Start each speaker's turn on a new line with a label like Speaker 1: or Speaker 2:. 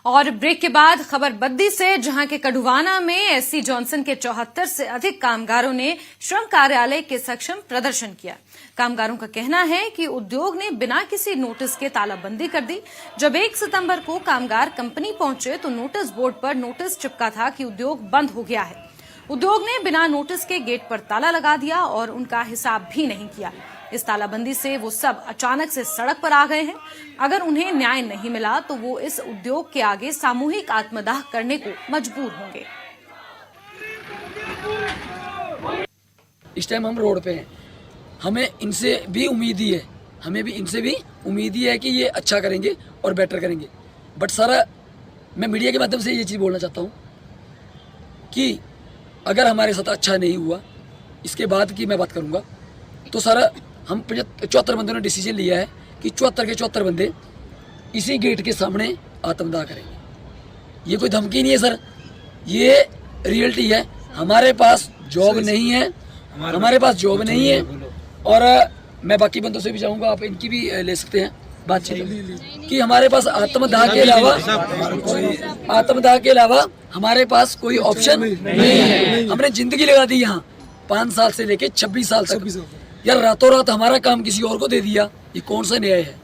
Speaker 1: और ब्रेक के बाद खबर बद्दी से, जहां के कड़ुवाना में एससी जॉनसन के 74 से अधिक कामगारों ने श्रम कार्यालय के समक्ष प्रदर्शन किया। कामगारों का कहना है कि उद्योग ने बिना किसी नोटिस के तालाबंदी कर दी। जब 1 सितंबर को कामगार कंपनी पहुंचे तो नोटिस बोर्ड पर नोटिस चिपका था कि उद्योग बंद हो गया है। उद्योग ने बिना नोटिस के गेट पर ताला लगा दिया और उनका हिसाब भी नहीं किया। इस तालाबंदी से वो सब अचानक से सड़क पर आ गए हैं। अगर उन्हें न्याय नहीं मिला तो वो इस उद्योग के आगे सामूहिक आत्मदाह करने को मजबूर होंगे।
Speaker 2: इस टाइम हम रोड पे हैं। हमें इनसे भी उम्मीद ही है, इनसे भी उम्मीद ही है कि ये अच्छा करेंगे और बेटर करेंगे। बट सर, मैं मीडिया के माध्यम से ये चीज़ बोलना चाहता हूँ कि अगर हमारे साथ अच्छा नहीं हुआ, इसके बाद की मैं बात करूँगा, तो सर हम 74 बंदों ने डिसीजन लिया है कि 74 के 74 बंदे इसी गेट के सामने आत्मदाह करेंगे। ये कोई धमकी नहीं है सर, ये रियलिटी है। हमारे पास जॉब नहीं है, और मैं बाकी बंदों से भी चाहूँगा, आप इनकी भी ले सकते हैं बातचीत, कि हमारे पास आत्मदाह के अलावा हमारे पास कोई ऑप्शन नहीं है। हमने जिंदगी लगा दी यहाँ 5 साल से लेके 26 साल तक। यार रातों रात हमारा काम किसी और को दे दिया, ये कौन सा न्याय है?